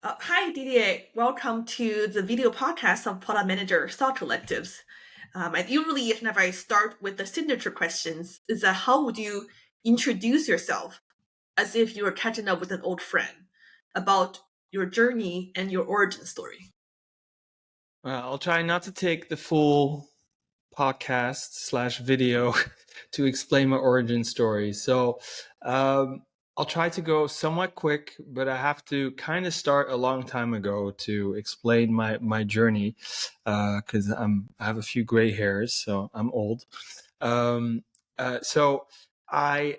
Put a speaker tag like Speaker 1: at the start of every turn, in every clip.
Speaker 1: Hi, Didier. Welcome to the video podcast of Product Manager Thought Collectives. And usually, whenever I start with the signature questions, is that how would you introduce yourself as if you were catching up with an old friend about your journey and your origin story?
Speaker 2: I'll try not to take the full podcast/video to explain my origin story. So I'll try to go somewhat quick, but I have to kind of start a long time ago to explain my journey because I have a few gray hairs, so I'm old. So I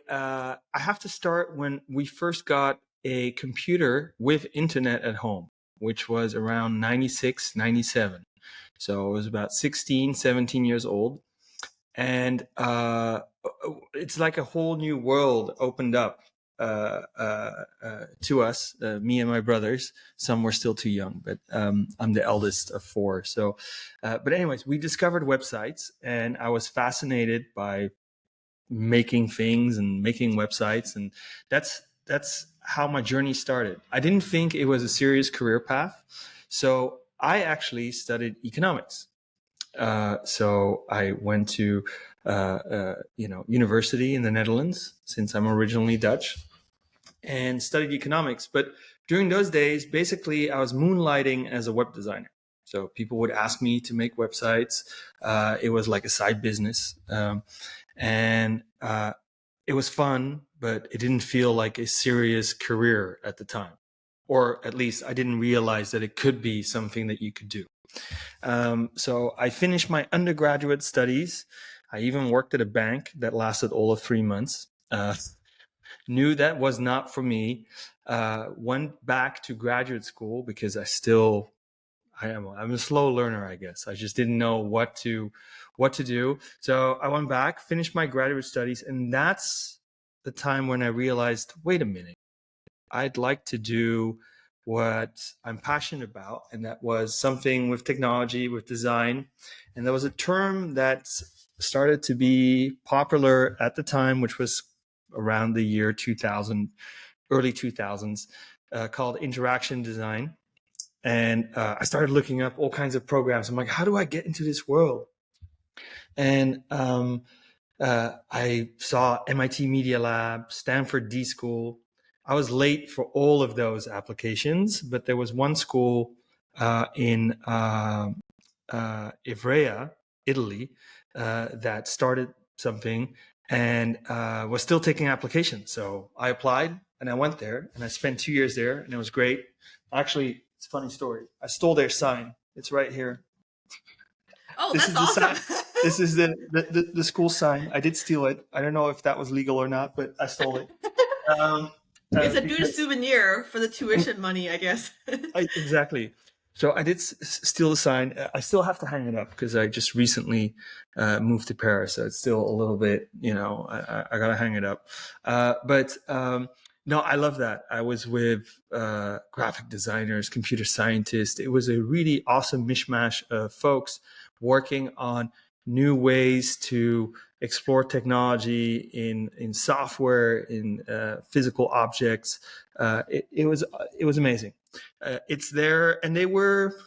Speaker 2: have to start when we first got a computer with internet at home, which was around 96, 97. So I was about 16, 17 years old. And it's like a whole new world opened up to us, me and my brothers. Some were still too young, but I'm the eldest of four. So, but anyways, we discovered websites, and I was fascinated by making things and making websites, and that's how my journey started. I didn't think it was a serious career path, so I actually studied economics. So I went to university in the Netherlands, since I'm originally Dutch, and studied economics. But during those days, basically, I was moonlighting as a web designer. So people would ask me to make websites. It was like a side business. And it was fun, but it didn't feel like a serious career at the time. Or at least I didn't realize that it could be something that you could do. So I finished my undergraduate studies. I even worked at a bank that lasted all of 3 months. Knew that was not for me. Went back to graduate school because I'm a slow learner, I guess. I just didn't know what to do. So I went back, finished my graduate studies, and that's the time when I realized, wait a minute, I'd like to do what I'm passionate about, and that was something with technology, with design. And there was a term that started to be popular at the time, which was around the year 2000, early 2000s, called interaction design. And I started looking up all kinds of programs. I'm like, how do I get into this world? And I saw MIT Media Lab, Stanford D School. I was late for all of those applications, but there was one school in Ivrea, Italy, that started something and was still taking applications. So I applied and I went there and I spent 2 years there, and it was great. Actually, it's a funny story. I stole their sign. It's right here.
Speaker 1: Oh,
Speaker 2: This
Speaker 1: that's
Speaker 2: is the
Speaker 1: awesome.
Speaker 2: sign. This is the school sign. I did steal it. I don't know if that was legal or not, but I stole it.
Speaker 1: It's a good
Speaker 2: Because
Speaker 1: souvenir for the tuition money, I guess.
Speaker 2: exactly. So I did steal the sign. I still have to hang it up because I just recently moved to Paris. So it's still a little bit, I got to hang it up. But no, I love that. I was with graphic designers, computer scientists. It was a really awesome mishmash of folks working on new ways to explore technology in software, in physical objects. It was amazing. It's there, and they were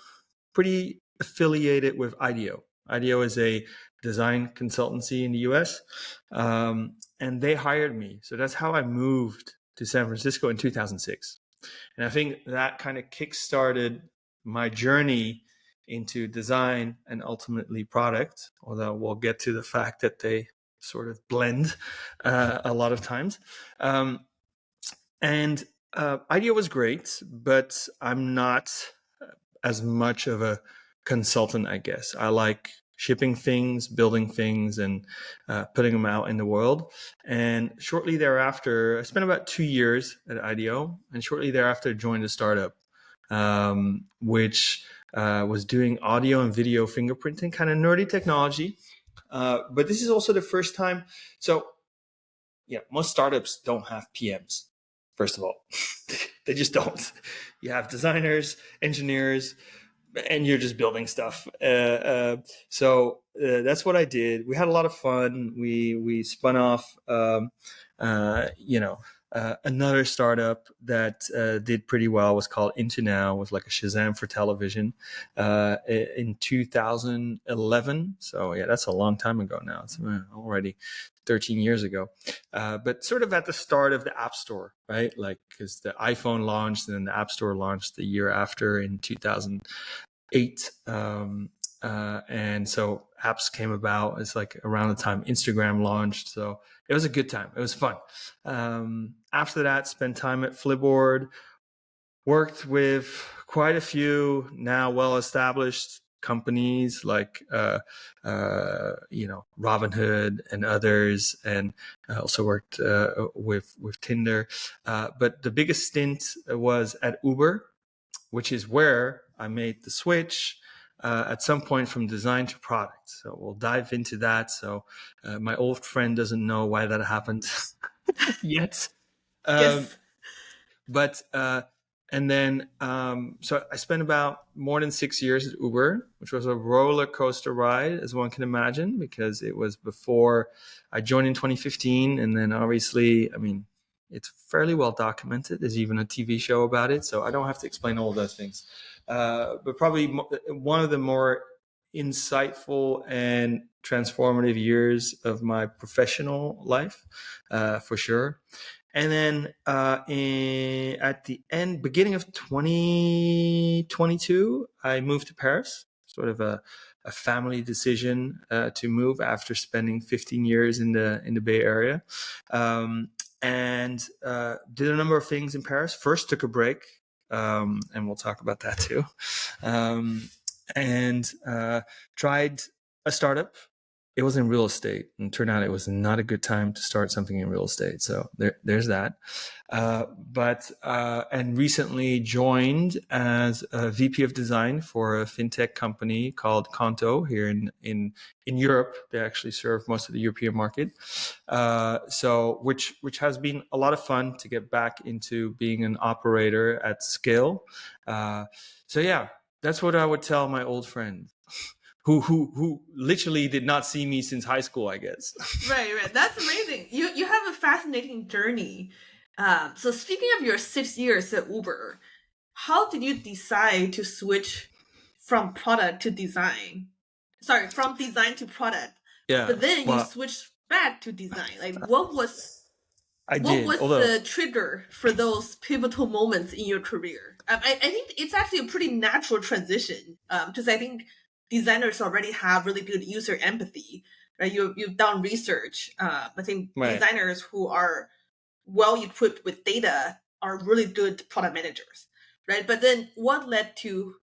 Speaker 2: pretty affiliated with IDEO. IDEO is a design consultancy in the US, and they hired me. So that's how I moved to San Francisco in 2006. And I think that kind of kickstarted my journey into design and ultimately product, although we'll get to the fact that they sort of blend a lot of times. And IDEO was great, but I'm not as much of a consultant, I guess. I like shipping things, building things, and putting them out in the world. And shortly thereafter, I spent about 2 years at IDEO, and shortly thereafter joined a startup, which was doing audio and video fingerprinting, kind of nerdy technology. But this is also the first time. So, yeah, most startups don't have PMs. First of all, they just don't. You have designers, engineers, and you're just building stuff. So that's what I did. We had a lot of fun. We spun off, Another startup that did pretty well was called Into Now, was like a Shazam for television in 2011. So yeah, that's a long time ago now. It's already 13 years ago. But sort of at the start of the App Store, right? Like, because the iPhone launched and then the App Store launched the year after in 2008. And so apps came about. It's like around the time Instagram launched. So it was a good time. It was fun. After that, spent time at Flipboard, worked with quite a few now well-established companies like Robinhood and others, and I also worked with Tinder. But the biggest stint was at Uber, which is where I made the switch at some point from design to product. So we'll dive into that. So my old friend doesn't know why that happened yet.
Speaker 1: Yes.
Speaker 2: But and then so I spent about more than 6 years at Uber, which was a roller coaster ride, as one can imagine, because it was before I joined in 2015, and then obviously, I mean, it's fairly well documented. There's even a TV show about it, so I don't have to explain all of those things. But probably one of the more insightful and transformative years of my professional life, for sure. And then at the beginning of 2022, I moved to Paris, sort of a family decision to move after spending 15 years in the Bay Area. And did a number of things in Paris. First, took a break, and we'll talk about that too. And tried a startup. It was in real estate, and turned out it was not a good time to start something in real estate. So there's that. And recently joined as a VP of design for a fintech company called Qonto here in Europe. They actually serve most of the European market. So which has been a lot of fun to get back into being an operator at scale. So yeah, that's what I would tell my old friend. Who literally did not see me since high school, I guess.
Speaker 1: Right. That's amazing. You have a fascinating journey. So speaking of your 6 years at Uber, how did you decide to switch from product to design? Sorry, from design to product.
Speaker 2: Yeah.
Speaker 1: But then you switched back to design. Like, what was
Speaker 2: although
Speaker 1: the trigger for those pivotal moments in your career? I think it's actually a pretty natural transition, because I think designers already have really good user empathy, right? You've done research. I think
Speaker 2: Right.
Speaker 1: designers who are well equipped with data are really good product managers, right? But then what led to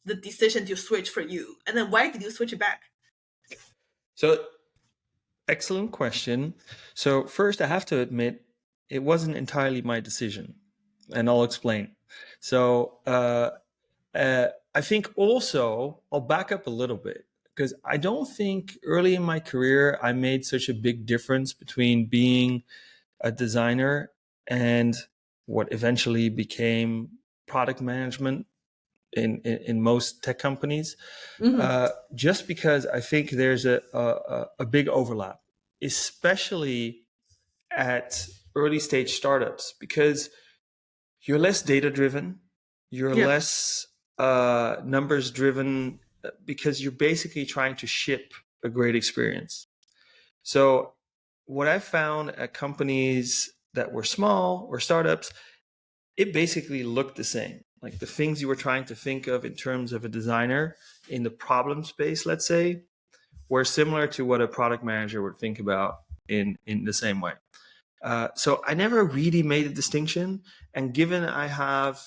Speaker 1: the decision to switch for you? And then why did you switch it back?
Speaker 2: So, excellent question. So first, I have to admit, it wasn't entirely my decision, and I'll explain. So I think also I'll back up a little bit, because I don't think early in my career I made such a big difference between being a designer and what eventually became product management in most tech companies.
Speaker 1: Mm-hmm.
Speaker 2: Just because I think there's a big overlap, especially at early stage startups, because you're less data driven, you're
Speaker 1: Yeah.
Speaker 2: less numbers driven, because you're basically trying to ship a great experience. So what I found at companies that were small or startups, it basically looked the same. Like the things you were trying to think of in terms of a designer in the problem space, let's say, were similar to what a product manager would think about in the same way. So I never really made a distinction. And given I have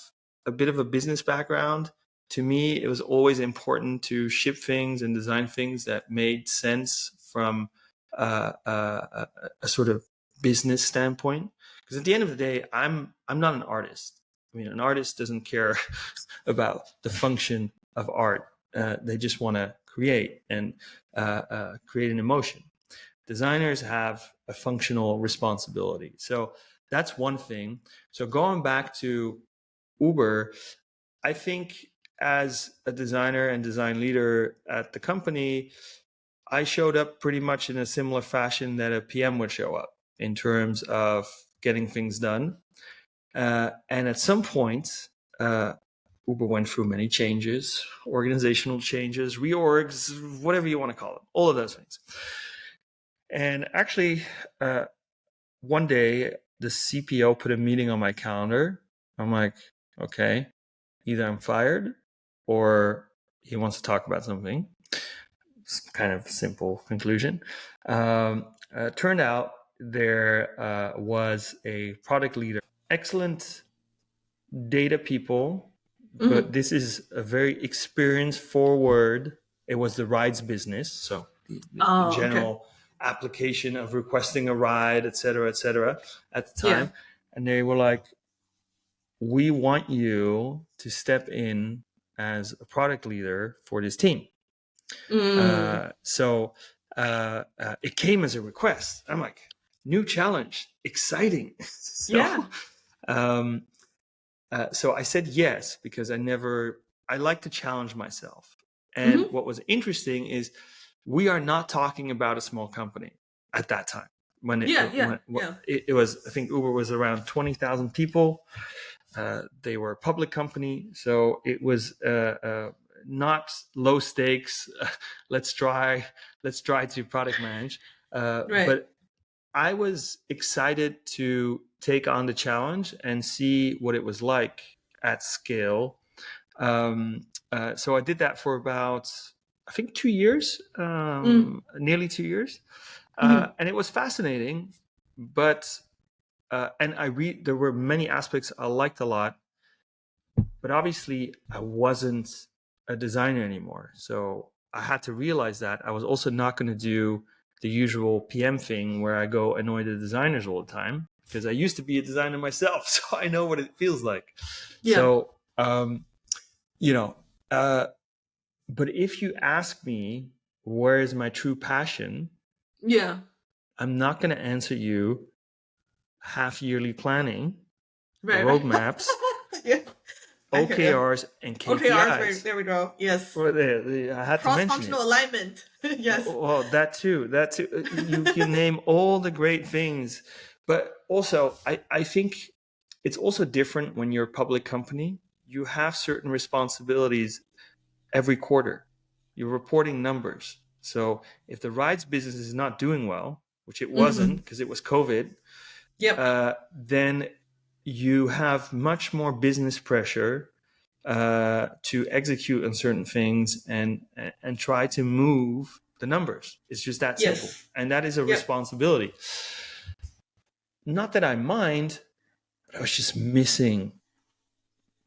Speaker 2: a bit of a business background, to me, it was always important to ship things and design things that made sense from a sort of business standpoint. Because at the end of the day, I'm not an artist. I mean, an artist doesn't care about the function of art. They just want to create and create an emotion. Designers have a functional responsibility. So that's one thing. So going back to Uber, I think as a designer and design leader at the company, I showed up pretty much in a similar fashion that a PM would show up, in terms of getting things done. And at some point, Uber went through many changes, organizational changes, reorgs, whatever you want to call them, all of those things. And actually, one day, the CPO put a meeting on my calendar. I'm like, okay, either I'm fired or he wants to talk about something. It's kind of simple conclusion. Turned out there was a product leader, excellent data people, but this is a very experience forward. It was the rides business, so the general application of requesting a ride, et cetera, at the time. And they were like, we want you to step in as a product leader for this team. So it came as a request. I'm like, new challenge, exciting. So I said yes, because I like to challenge myself. And what was interesting is we are not talking about a small company at that time. When it was, I think Uber was around 20,000 people. They were a public company. So it was not low stakes. Let's try to product manage. But I was excited to take on the challenge and see what it was like at scale. So I did that for about, I think, 2 years, nearly 2 years. And it was fascinating, but, and there were many aspects I liked a lot, but obviously I wasn't a designer anymore. So I had to realize that I was also not going to do the usual PM thing where I go annoy the designers all the time, because I used to be a designer myself. So I know what it feels like. So, but if you ask me, where is my true passion? I'm not going to answer you half yearly planning, roadmaps, OKRs, and KPIs.
Speaker 1: OKRs, there we go. Yes.
Speaker 2: Well, I had to mention it.
Speaker 1: Cross-functional alignment. Yes.
Speaker 2: Well, that too. You can name all the great things, but also I think it's also different when you're a public company. You have certain responsibilities every quarter. You're reporting numbers. So if the rides business is not doing well, which it wasn't because it was COVID, then you have much more business pressure to execute on certain things and try to move the numbers. It's just that simple. And that is a responsibility. Not that I mind, but I was just missing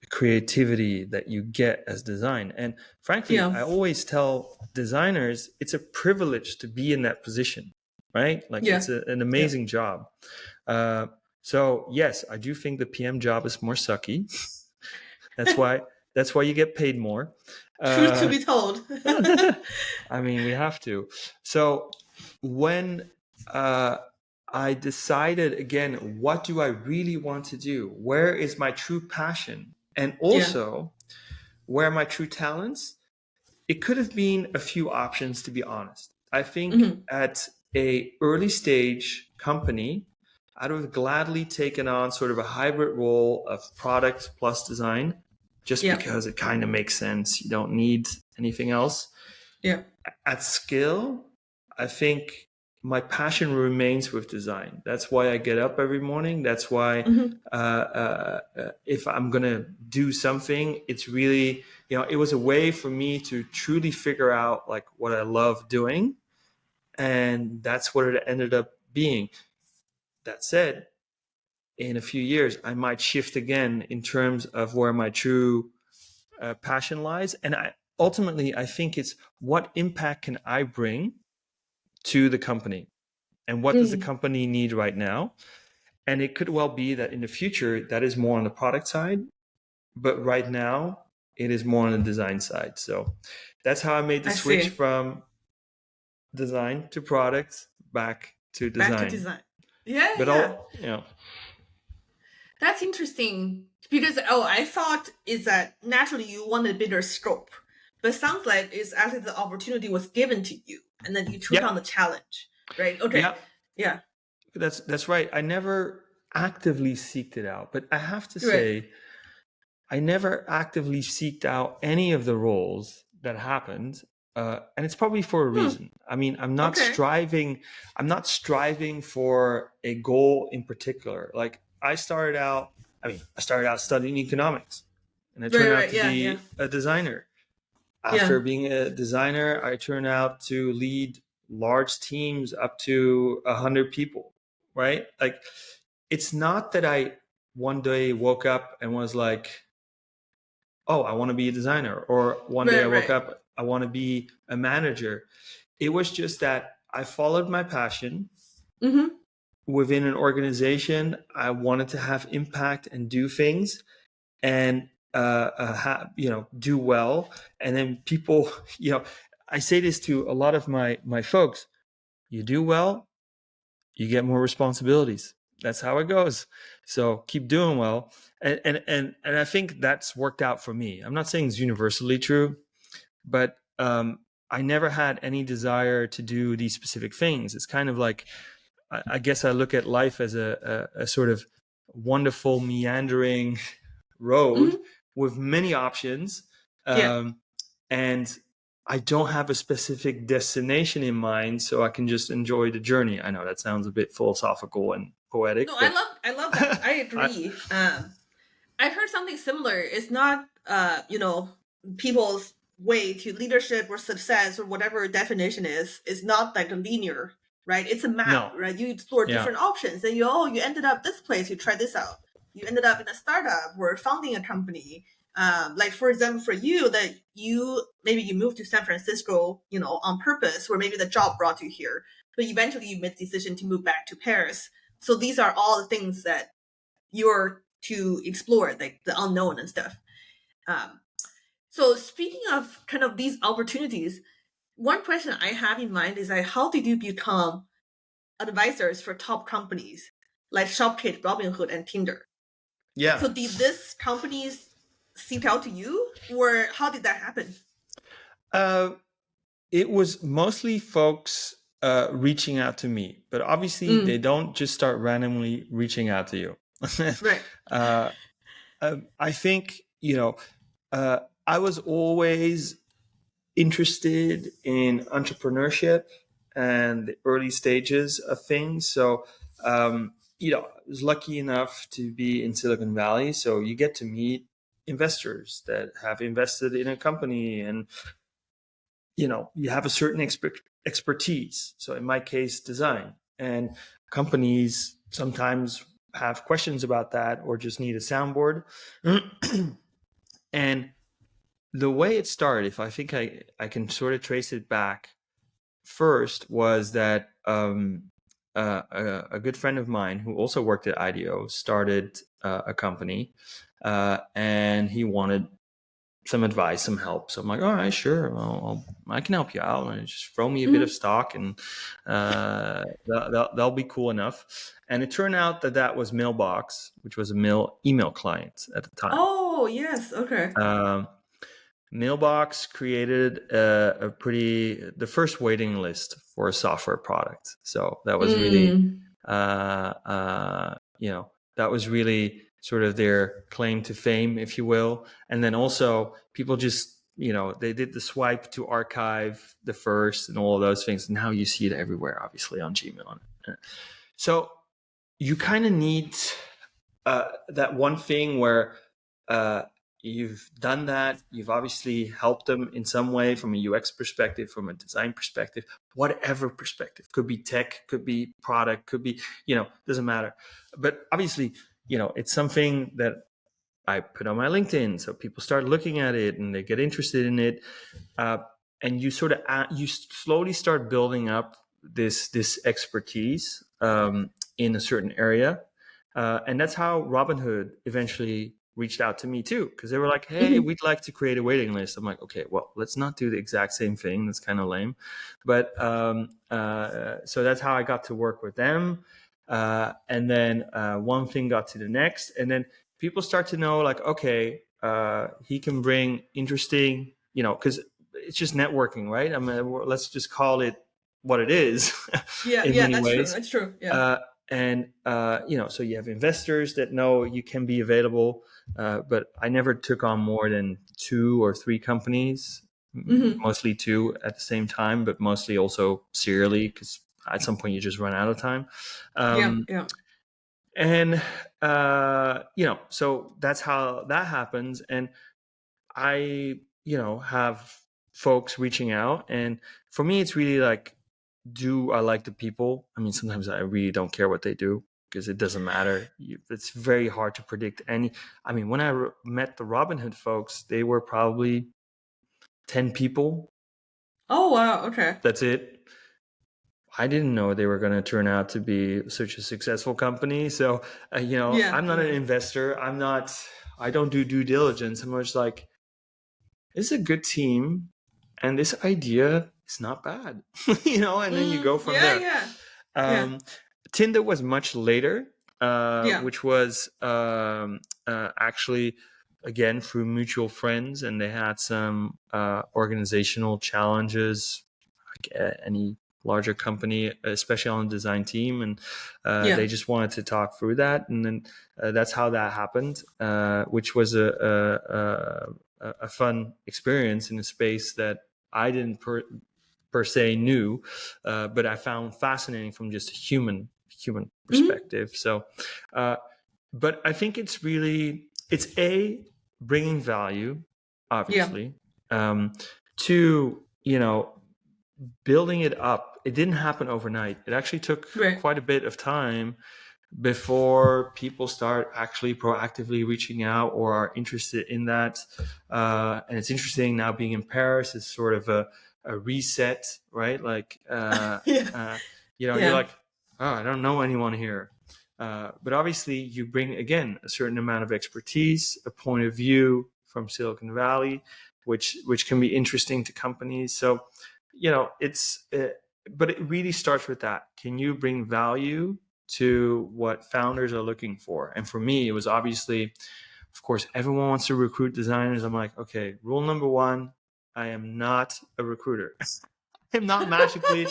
Speaker 2: the creativity that you get as design. And frankly, I always tell designers, it's a privilege to be in that position, right? Like it's an amazing job. So yes, I do think the PM job is more sucky. That's why you get paid more.
Speaker 1: Truth to be told.
Speaker 2: I mean, we have to. So when I decided again, what do I really want to do? Where is my true passion? And also, where are my true talents? It could have been a few options, to be honest. I think at a early stage company, I'd have gladly taken on sort of a hybrid role of product plus design, just because it kind of makes sense. You don't need anything else. At scale, I think my passion remains with design. That's why I get up every morning. That's why if I'm going to do something, it's really, it was a way for me to truly figure out like what I love doing. And that's what it ended up being. That said, in a few years, I might shift again in terms of where my true passion lies. And ultimately, I think it's what impact can I bring to the company? And what does the company need right now? And it could well be that in the future, that is more on the product side. But right now, it is more on the design side. So that's how I made the switch from design to product back to design.
Speaker 1: Back to design. Yeah,
Speaker 2: but
Speaker 1: that's interesting, because I thought is that naturally you wanted a bigger scope, but it sounds like it's actually the opportunity was given to you and then you took on the challenge, right? Okay.
Speaker 2: Yeah. That's right. I never actively seeked it out, but I have to
Speaker 1: Right.
Speaker 2: say, I never actively seeked out any of the roles that happened, and it's probably for a
Speaker 1: Hmm.
Speaker 2: reason. I mean,
Speaker 1: Okay.
Speaker 2: I'm not striving for a goal in particular. Like I started out studying economics, and I
Speaker 1: Right.
Speaker 2: turned out
Speaker 1: Right.
Speaker 2: to
Speaker 1: Yeah. Yeah.
Speaker 2: be a designer.
Speaker 1: Yeah.
Speaker 2: After being a designer, I turned out to lead large teams up to 100 people. Right? Like, it's not that I one day woke up and was like, oh, I want to be a designer. Or one day I
Speaker 1: Right.
Speaker 2: woke
Speaker 1: Right.
Speaker 2: up, I want to be a manager. It was just that I followed my passion
Speaker 1: Mm-hmm.
Speaker 2: within an organization. I wanted to have impact and do things and, do well. And then people, I say this to a lot of my folks, you do well, you get more responsibilities. That's how it goes. So keep doing well. And I think that's worked out for me. I'm not saying it's universally true, but I never had any desire to do these specific things. It's kind of like, I guess I look at life as a sort of wonderful meandering road
Speaker 1: Mm-hmm.
Speaker 2: with many options.
Speaker 1: Yeah.
Speaker 2: And I don't have a specific destination in mind, so I can just enjoy the journey. I know that sounds a bit philosophical and
Speaker 1: No,
Speaker 2: poetic,
Speaker 1: I
Speaker 2: but
Speaker 1: love that. I
Speaker 2: I,
Speaker 1: agree. I heard something similar. It's not people's way to leadership or success or whatever definition is not like a linear, right? It's a map,
Speaker 2: no,
Speaker 1: right? You explore
Speaker 2: yeah,
Speaker 1: different options and you ended up this place, you try this out. You ended up in a startup or founding a company. Like for example, for you that you moved to San Francisco, on purpose, or maybe the job brought you here, but eventually you made the decision to move back to Paris. So these are all the things that you're to explore, like the unknown and stuff. Um, so speaking of kind of these opportunities, one question I have in mind is like, how did you become advisors for top companies like Shopkick, Robinhood, and Tinder?
Speaker 2: yeah.
Speaker 1: So did these companies seek out to you, or how did that happen?
Speaker 2: Uh, it was mostly folks reaching out to me, but obviously they
Speaker 1: Mm,
Speaker 2: don't just start randomly reaching out to you.
Speaker 1: right.
Speaker 2: uh, I think, I was always interested in entrepreneurship and the early stages of things. So, I was lucky enough to be in Silicon Valley. So you get to meet investors that have invested in a company, and you have a certain expertise. So in my case, design, and companies sometimes have questions about that or just need a soundboard. And the way it started, if I think I can sort of trace it back, first was that a good friend of mine who also worked at IDEO started a company, and he wanted some advice, some help. So I'm like, all right, sure, I can help you out. And just throw me a bit of
Speaker 1: Mm-hmm.
Speaker 2: stock, and that'll be cool enough. And it turned out that was Mailbox, which was a email client at the time.
Speaker 1: Oh yes. Okay.
Speaker 2: Um, Mailbox created the first waiting list for a software product. So that was really,
Speaker 1: Mm,
Speaker 2: that was really sort of their claim to fame, if you will. And then also people just, they did the swipe to archive the first and all of those things. Now you see it everywhere, obviously on Gmail. So you kind of need that one thing where uh, you've done that. You've obviously helped them in some way from a UX perspective, from a design perspective, whatever perspective. Could be tech, could be product, could be, doesn't matter. But obviously, it's something that I put on my LinkedIn. So people start looking at it and they get interested in it. Uh, and you sort of, you slowly start building up this expertise in a certain area. And that's how Robinhood eventually reached out to me too, because they were like, hey,
Speaker 1: mm-hmm.
Speaker 2: we'd like to create a waiting list. I'm like, okay, well, let's not do the exact same thing. That's kind of lame. But so that's how I got to work with them. And then one thing got to the next. And then people start to know, like, okay, he can bring interesting, because it's just networking, right? I mean, let's just call it what it is
Speaker 1: Yeah.
Speaker 2: in
Speaker 1: Yeah.
Speaker 2: many
Speaker 1: That's true.
Speaker 2: ways.
Speaker 1: That's true. Yeah.
Speaker 2: Uh, And so you have investors that know you can be available, but I never took on more than 2 or 3 companies, mostly 2 at the same time, but mostly also serially, because at some point you just run out of time.
Speaker 1: Yeah.
Speaker 2: And so that's how that happens. And I have folks reaching out, and for me it's really like, do I like the people? I mean, sometimes I really don't care what they do, because it doesn't matter. It's very hard to predict any. I mean, when I met the Robinhood folks, they were probably 10 people.
Speaker 1: Oh, wow. Okay.
Speaker 2: That's it. I didn't know they were going to turn out to be such a successful company. So,
Speaker 1: Yeah.
Speaker 2: I'm not an investor. I don't do due diligence. I'm just like, it's a good team, and this idea is not bad, and then you go from there.
Speaker 1: Yeah.
Speaker 2: Tinder was much later,
Speaker 1: Yeah.
Speaker 2: which was actually, again, through mutual friends, and they had some organizational challenges, like any larger company, especially on the design team, and they just wanted to talk through that, and then that's how that happened, which was a fun experience in a space that I didn't per se knew, but I found fascinating from just a human perspective. So, but I think it's bringing value, obviously, to building it up. It didn't happen overnight. It actually took quite a bit of time before people start actually proactively reaching out or are interested in that. And it's interesting now, being in Paris is sort of a reset, right? Like, you're like, oh, I don't know anyone here. But obviously you bring, again, a certain amount of expertise, a point of view from Silicon Valley, which can be interesting to companies. So, but it really starts with that. Can you bring value to what founders are looking for? And for me, it was obviously, of course, everyone wants to recruit designers. I'm like, okay, rule number 1, I am not a recruiter. I am not magically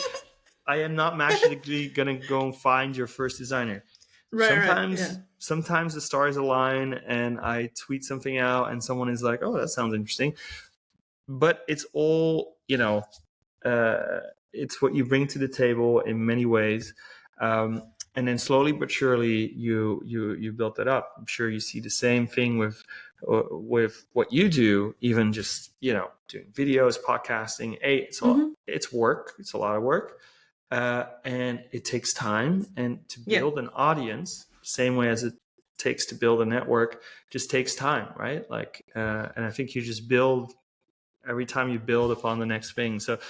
Speaker 2: gonna go and find your first designer. Sometimes the stars align and I tweet something out and someone is like, oh, that sounds interesting. But it's all, it's what you bring to the table in many ways. And then slowly but surely you built it up. I'm sure you see the same thing with what you do, even just doing videos, podcasting. It's work. It's a lot of work, and it takes time. And to build an audience, same way as it takes to build a network, just takes time, right? Like, and I think you just build every time you build upon the next thing. So,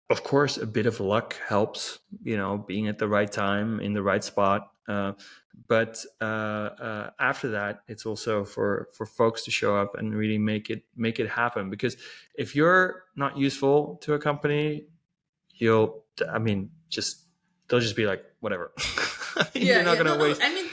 Speaker 2: of course, a bit of luck helps, being at the right time in the right spot. But after that, it's also for folks to show up and really make it happen. Because if you're not useful to a company, they'll just be like, whatever. You're not going to waste.
Speaker 1: I mean,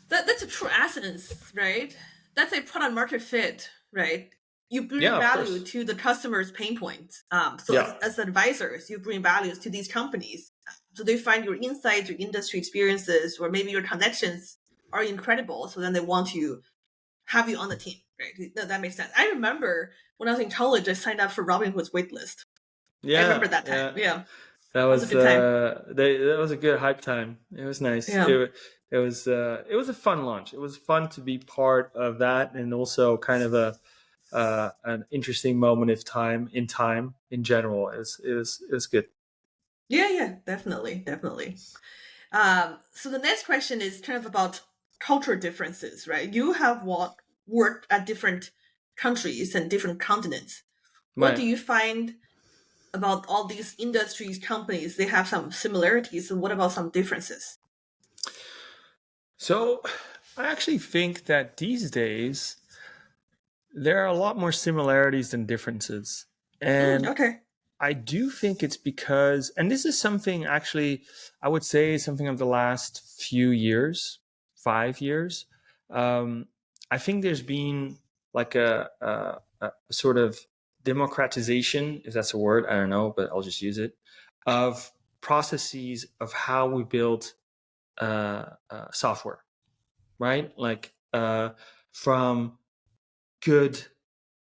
Speaker 1: that's a true essence, right? That's a product market fit, right? You bring value to the customer's pain points. As advisors, you bring values to these companies. So they find your insights, your industry experiences, or maybe your connections are incredible. So then they want to have you on the team, right? That makes sense. I remember when I was in college, I signed up for Robinhood's waitlist. I remember that time. Yeah.
Speaker 2: That was a good time. That was a good hype time. It was nice.
Speaker 1: Yeah.
Speaker 2: It was a fun launch. It was fun to be part of that, and also kind of an interesting moment in time in general. It was good.
Speaker 1: Yeah, definitely. So the next question is kind of about cultural differences, right? You have worked at different countries and different continents. What do you find about all these industries, companies? They have some similarities, and what about some differences?
Speaker 2: So I actually think that these days there are a lot more similarities than differences. And I do think it's because, and this is something actually, I would say something of the last few years, 5 years. I think there's been like a sort of democratization, if that's a word, I don't know, but I'll just use it, of processes of how we build software, right? Like from good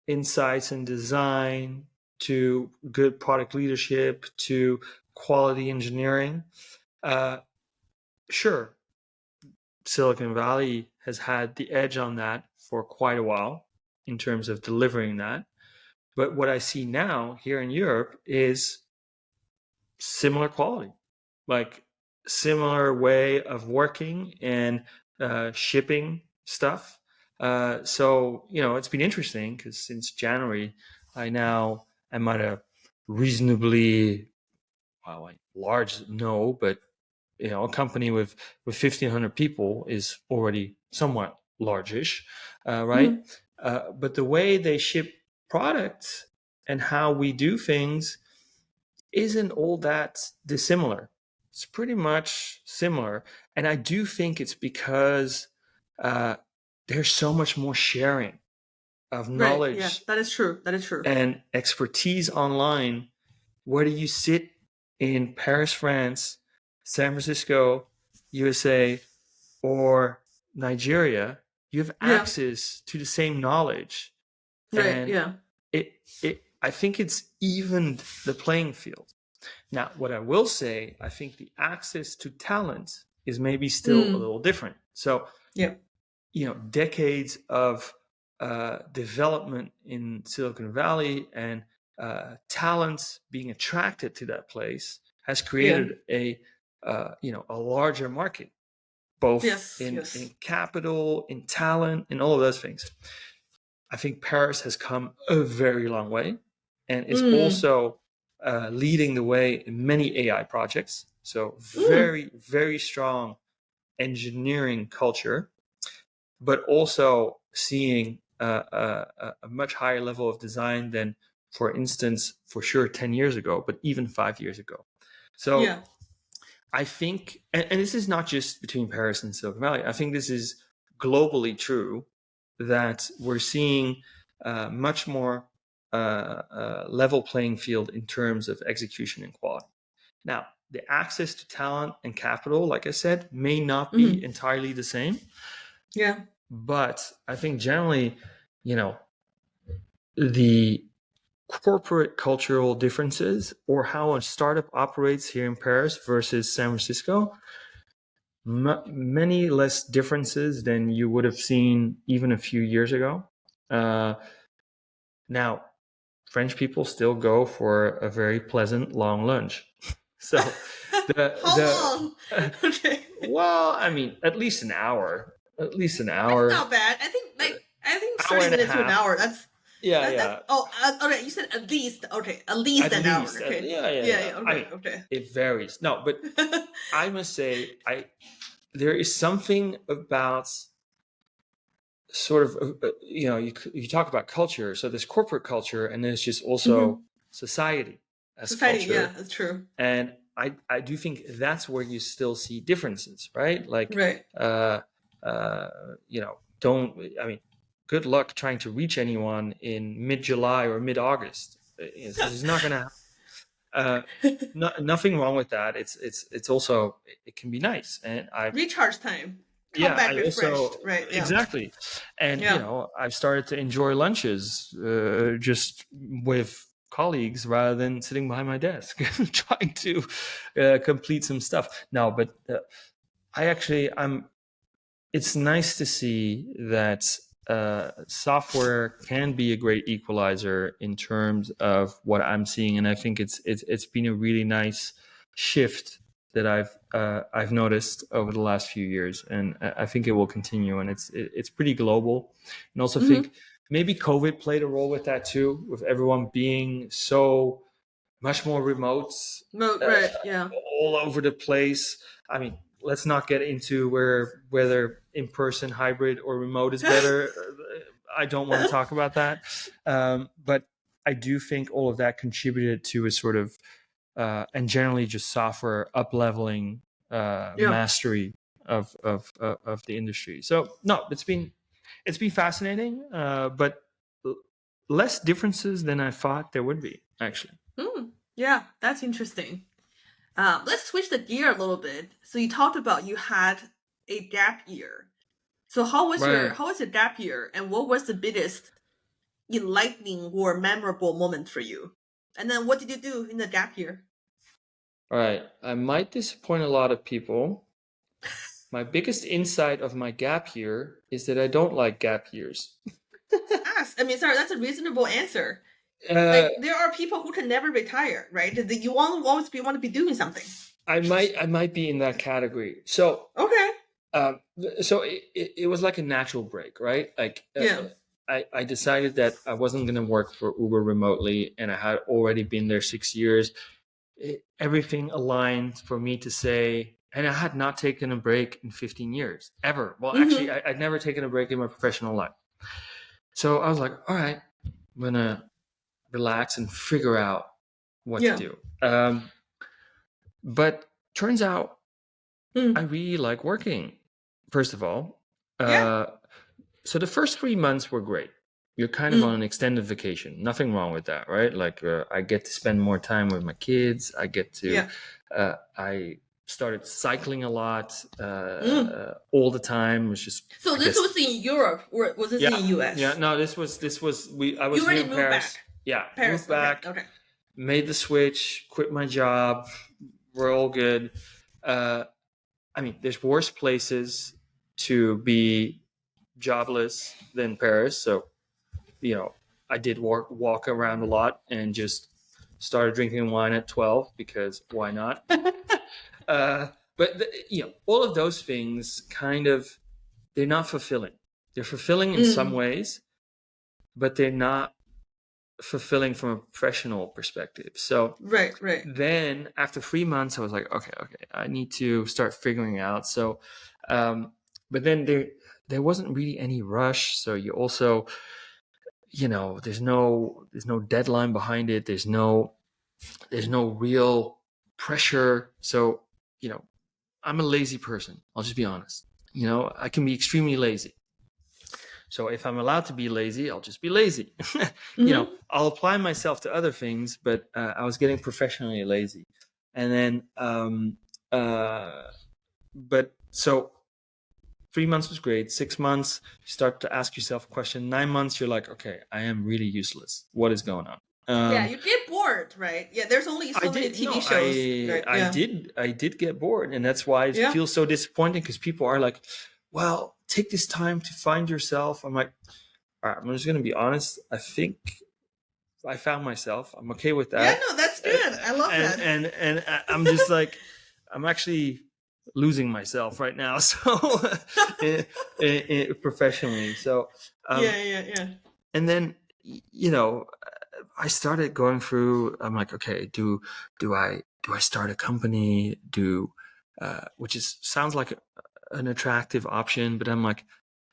Speaker 2: insights and design to good product leadership to quality engineering. Sure, Silicon Valley has had the edge on that for quite a while in terms of delivering that. But what I see now here in Europe is similar quality, like similar way of working and shipping stuff. So, it's been interesting because since January, I now am at a reasonably, large, no, but a company with 1,500 people is already somewhat largish, right? But the way they ship products and how we do things isn't all that dissimilar. It's pretty much similar. And I do think it's because there's so much more sharing of
Speaker 1: Right. Yeah,
Speaker 2: knowledge
Speaker 1: that is true. That is true.
Speaker 2: and expertise online, whether you sit in Paris, France, San Francisco, USA, or Nigeria, you have
Speaker 1: Yeah.
Speaker 2: access to the same knowledge.
Speaker 1: Right.
Speaker 2: And
Speaker 1: Yeah.
Speaker 2: I think it's evened the playing field. Now, what I will say, I think the access to talent is maybe still a little different. So,
Speaker 1: Yeah.
Speaker 2: Decades of development in Silicon Valley and talent being attracted to that place has created a larger market, both
Speaker 1: Yes.
Speaker 2: in
Speaker 1: Yes.
Speaker 2: capital, in talent, in all of those things. I think Paris has come a very long way and is also leading the way in many AI projects. So very, very strong engineering culture, but also seeing a much higher level of design than, for instance, for sure 10 years ago, but even 5 years ago. So
Speaker 1: Yeah.
Speaker 2: I think, and this is not just between Paris and Silicon Valley, I think this is globally true, that we're seeing much more level playing field in terms of execution and quality. Now, the access to talent and capital, like I said, may not be entirely the same.
Speaker 1: Yeah.
Speaker 2: But I think generally, the corporate cultural differences or how a startup operates here in Paris versus San Francisco, many less differences than you would have seen even a few years ago. Now, French people still go for a very pleasant long lunch. So
Speaker 1: How long? Okay.
Speaker 2: well, I mean, at least an hour. At least an
Speaker 1: That's
Speaker 2: hour.
Speaker 1: not bad. I think
Speaker 2: Hour
Speaker 1: 30
Speaker 2: and a
Speaker 1: minutes to an
Speaker 2: half.
Speaker 1: hour. That's
Speaker 2: Yeah.
Speaker 1: okay. You said at least. Okay, at least
Speaker 2: At
Speaker 1: an hour.
Speaker 2: least.
Speaker 1: Okay.
Speaker 2: Yeah.
Speaker 1: Yeah.
Speaker 2: I
Speaker 1: Okay.
Speaker 2: mean,
Speaker 1: Okay.
Speaker 2: it varies. No, but I must say, there is something about sort of you talk about culture. So there's corporate culture, and there's just also society as
Speaker 1: Society.
Speaker 2: culture.
Speaker 1: Yeah, that's true.
Speaker 2: And I do think that's where you still see differences, right? Like,
Speaker 1: Right.
Speaker 2: good luck trying to reach anyone in mid-July or mid-August. This is not going to nothing wrong with that. It's also, it can be nice, and
Speaker 1: Recharge time. Come back refreshed. Right. Yeah.
Speaker 2: Exactly. And I've started to enjoy lunches just with colleagues rather than sitting behind my desk trying to complete some stuff. No, but it's nice to see that software can be a great equalizer in terms of what I'm seeing, and I think it's been a really nice shift that I've noticed over the last few years, and I think it will continue, and it's pretty global. And also think maybe COVID played a role with that too, with everyone being so much more remote,
Speaker 1: Right. Yeah.
Speaker 2: all over the place. I mean, let's not get into whether in-person, hybrid, or remote is better. I don't want to talk about that. But I do think all of that contributed to a sort of, and generally just software up-leveling mastery of the industry. So no, it's been fascinating, but less differences than I thought there would be, actually.
Speaker 1: Yeah, that's interesting. Let's switch the gear a little bit. So you talked about you had a gap year. So
Speaker 2: Right.
Speaker 1: how was your gap year, and what was the biggest enlightening or memorable moment for you? And then what did you do in the gap year?
Speaker 2: All right. I might disappoint a lot of people. My biggest insight of my gap year is that I don't like gap years.
Speaker 1: Ask. I mean, sorry, that's a reasonable answer.
Speaker 2: Uh,
Speaker 1: Like there are people who can never retire, right? You always want to be doing something.
Speaker 2: I might be in that category. So
Speaker 1: Okay.
Speaker 2: um, it was like a natural break, right? Like
Speaker 1: Yeah.
Speaker 2: I decided that I wasn't going to work for Uber remotely, and I had already been there 6 years. Everything aligned for me to say, and I had not taken a break in 15 years ever. Well, actually,
Speaker 1: Mm-hmm.
Speaker 2: I'd never taken a break in my professional life. So I was like, all right, I'm gonna relax and figure out what to
Speaker 1: Yeah.
Speaker 2: do. But turns out I
Speaker 1: Mm.
Speaker 2: really like working. First of all,
Speaker 1: Yeah.
Speaker 2: uh, so the first 3 months were great. You're kind of on
Speaker 1: Mm.
Speaker 2: an extended vacation. Nothing wrong with that, right? Like I get to spend more time with my kids. I get to.
Speaker 1: Yeah.
Speaker 2: I started cycling a lot
Speaker 1: Mm.
Speaker 2: all the time. It was just,
Speaker 1: So
Speaker 2: I
Speaker 1: this
Speaker 2: guess,
Speaker 1: was in Europe, or was this
Speaker 2: yeah,
Speaker 1: in
Speaker 2: yeah.
Speaker 1: US?
Speaker 2: No, this was we. I
Speaker 1: You
Speaker 2: was here
Speaker 1: already
Speaker 2: in
Speaker 1: moved
Speaker 2: Paris.
Speaker 1: back.
Speaker 2: Yeah, moved
Speaker 1: Paris. Okay.
Speaker 2: back,
Speaker 1: Okay.
Speaker 2: made the switch, quit my job. We're all good. Uh, I mean, there's worse places to be jobless than Paris. So, I did walk around a lot and just started drinking wine at 12 because why not? But all of those things they're not fulfilling. They're fulfilling in some
Speaker 1: Mm.
Speaker 2: ways, but they're not fulfilling from a professional perspective. So
Speaker 1: Right. Right.
Speaker 2: then after 3 months, I was like, okay, I need to start figuring out. So, um, but then there wasn't really any rush. So you also, there's no deadline behind it. There's no real pressure. So, you know, I'm a lazy person. I'll just be honest. I can be extremely lazy. So if I'm allowed to be lazy, I'll just be lazy.
Speaker 1: Mm-hmm.
Speaker 2: I'll apply myself to other things, but I was getting professionally lazy. And then, but so 3 months was great. 6 months, you start to ask yourself a question. 9 months, you're like, okay, I am really useless. What is going on?
Speaker 1: Yeah, you get bored, right? Yeah, there's only
Speaker 2: I
Speaker 1: so many
Speaker 2: did
Speaker 1: TV
Speaker 2: no,
Speaker 1: shows, right? Yeah.
Speaker 2: I did get bored, and that's why it
Speaker 1: Yeah.
Speaker 2: feels so disappointing because people are like, "Well, take this time to find yourself." I'm like, all right, I'm just gonna be honest. I think I found myself. I'm okay with
Speaker 1: Yeah,
Speaker 2: that,
Speaker 1: no, that's good. I love
Speaker 2: and
Speaker 1: that.
Speaker 2: and I'm just like, I'm actually losing myself right now. So, professionally, so,
Speaker 1: Yeah,
Speaker 2: um,
Speaker 1: yeah, yeah.
Speaker 2: and then I started going through. I'm like, okay, do I start a company? Which sounds like an attractive option, but I'm like,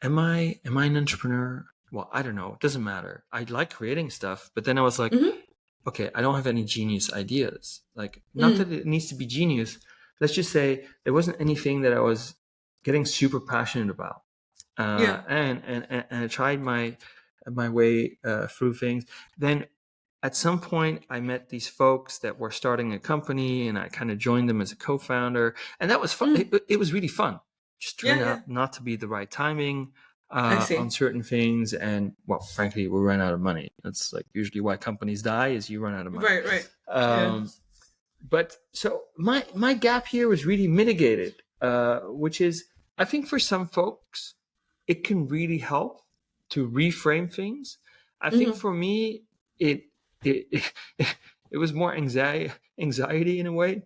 Speaker 2: am I an entrepreneur? Well, I don't know. It doesn't matter. I like creating stuff, but then I was like,
Speaker 1: Mm-hmm.
Speaker 2: okay, I don't have any genius ideas. Like, not that
Speaker 1: Mm.
Speaker 2: it needs to be genius. Let's just say there wasn't anything that I was getting super passionate about.
Speaker 1: Yeah.
Speaker 2: And I tried my way through things. Then at some point, I met these folks that were starting a company, and I kind of joined them as a co-founder, and that was fun.
Speaker 1: Mm.
Speaker 2: It was really fun. Just
Speaker 1: Yeah,
Speaker 2: turned
Speaker 1: yeah.
Speaker 2: out not to be the right timing
Speaker 1: I
Speaker 2: on
Speaker 1: see.
Speaker 2: certain things, and well, frankly, we ran out of money. That's like usually why companies die is you run out of money.
Speaker 1: Right, right. Yeah.
Speaker 2: Um, but so my gap here was really mitigated, which is, I think, for some folks it can really help to reframe things. I think
Speaker 1: Mm-hmm.
Speaker 2: for me it it was more anxiety in a way,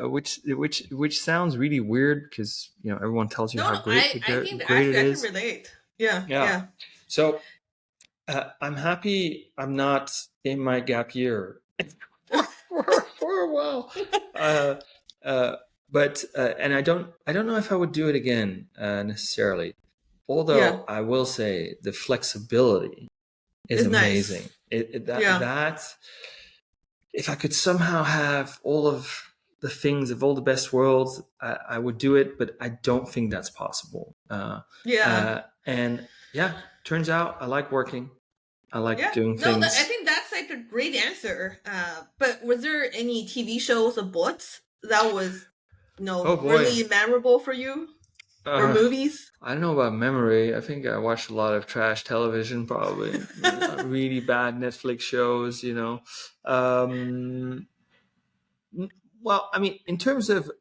Speaker 2: which sounds really weird because everyone tells you
Speaker 1: No,
Speaker 2: how
Speaker 1: no, I think that
Speaker 2: great it
Speaker 1: actually I can
Speaker 2: is.
Speaker 1: relate. Yeah,
Speaker 2: Yeah.
Speaker 1: yeah.
Speaker 2: So I'm happy I'm not in my gap year for a while. Uh, uh, but and I don't know if I would do it again necessarily.
Speaker 1: Yeah.
Speaker 2: Although I will say the flexibility is
Speaker 1: It's
Speaker 2: amazing.
Speaker 1: nice. Yeah.
Speaker 2: That if I could somehow have all of the things of all the best worlds, I would do it. But I don't think that's possible.
Speaker 1: Yeah.
Speaker 2: And yeah, turns out I like working. I like
Speaker 1: Yeah.
Speaker 2: doing
Speaker 1: I
Speaker 2: things.
Speaker 1: think that's like a great answer. But was there any TV shows or books that was,
Speaker 2: Oh boy.
Speaker 1: really memorable for you? Or
Speaker 2: Uh,
Speaker 1: movies?
Speaker 2: I don't know about memory. I think I watched a lot of trash television, probably. Really bad Netflix shows, you know. Um, well, I mean, in terms of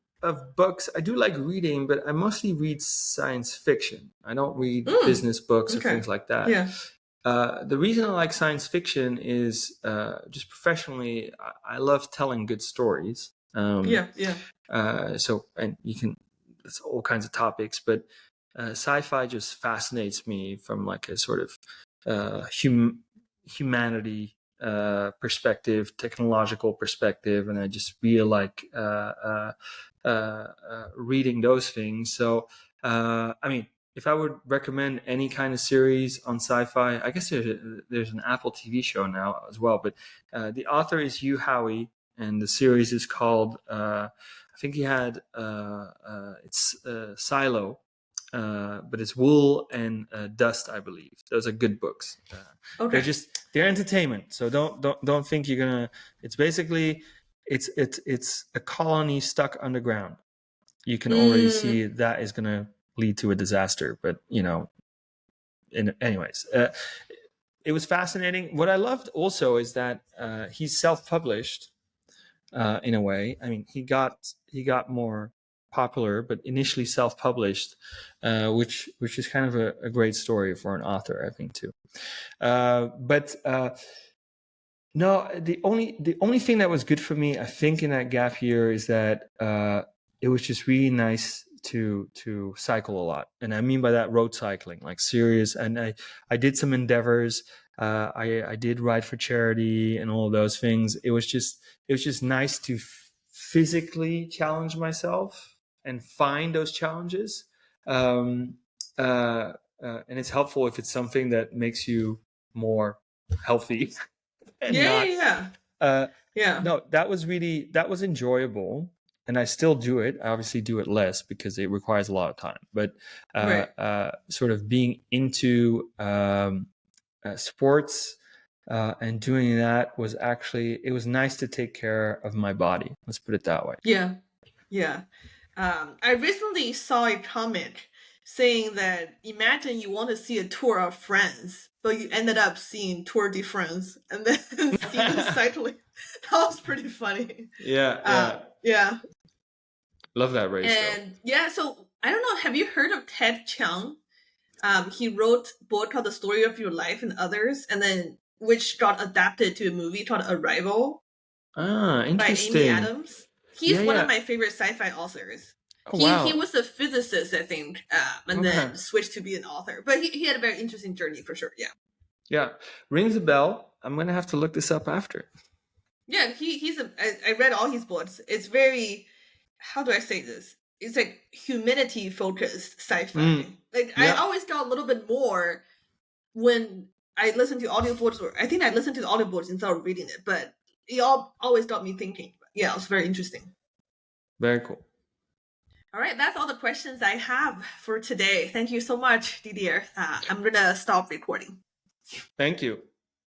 Speaker 2: books, I do like reading, but I mostly read science fiction. I don't read
Speaker 1: Mm,
Speaker 2: business books or
Speaker 1: okay.
Speaker 2: things like that.
Speaker 1: Yeah.
Speaker 2: The reason I like science fiction is just professionally, I love telling good stories.
Speaker 1: Yeah. Yeah.
Speaker 2: So, and you can, it's all kinds of topics, but sci-fi just fascinates me from like a sort of humanity perspective, technological perspective, and I just really like reading those things. So, I mean, if I would recommend any kind of series on sci-fi, I guess there's an Apple TV show now as well. But the author is Hugh Howey, and the series is called. I think he had it's Silo, but it's Wool and Dust, I believe. Those are good books.
Speaker 1: Okay.
Speaker 2: They're entertainment. So don't think you're gonna. It's basically it's a colony stuck underground. You can already
Speaker 1: Mm,
Speaker 2: see that is gonna lead to a disaster. But anyways, it was fascinating. What I loved also is that he's self-published in a way. I mean, he got more popular, but initially self-published, which is kind of a great story for an author, I think too. But no, the only thing that was good for me, I think, in that gap year is that it was just really nice to cycle a lot, and I mean by that road cycling, like serious. And I did some endeavors. I did ride for charity and all of those things. It was just nice to physically challenge myself and find those challenges. Um, and it's helpful if it's something that makes you more healthy and
Speaker 1: yeah.
Speaker 2: not
Speaker 1: Yeah. Yeah.
Speaker 2: uh
Speaker 1: Yeah.
Speaker 2: no, that was enjoyable, and I still do it. I obviously do it less because it requires a lot of time, but
Speaker 1: Right.
Speaker 2: sort of being into sports and doing that was actually, it was nice to take care of my body, let's put it that way.
Speaker 1: Yeah. Yeah. I recently saw a comic saying that imagine you want to see a tour of France, but you ended up seeing Tour de France and then seeing cycling. That was pretty funny.
Speaker 2: Yeah, yeah.
Speaker 1: Yeah.
Speaker 2: Love that race though.
Speaker 1: And yeah, so I don't know, have you heard of Ted Chiang? He wrote a book called The Story of Your Life and Others, and then which got adapted to a movie called Arrival by Amy
Speaker 2: Interesting.
Speaker 1: Adams.
Speaker 2: Yeah,
Speaker 1: He's one of
Speaker 2: yeah.
Speaker 1: my favorite sci-fi authors.
Speaker 2: Oh
Speaker 1: He
Speaker 2: wow.
Speaker 1: was a physicist, I think, and
Speaker 2: Okay.
Speaker 1: then switched to be an author. But he had a very interesting journey for sure. Yeah,
Speaker 2: Yeah, rings a bell. I'm gonna have to look this up after.
Speaker 1: yeah. I read all his books. It's very, how do I say this? It's like humanity focused sci-fi. Like I
Speaker 2: Yeah.
Speaker 1: always got a little bit more when I listened to audiobooks, or I think I listened to the audiobooks instead of reading it. But it always got me thinking. Yeah, it was very interesting.
Speaker 2: Very cool.
Speaker 1: All right, that's all the questions I have for today. Thank you so much, Didier. I'm gonna stop recording.
Speaker 2: Thank you.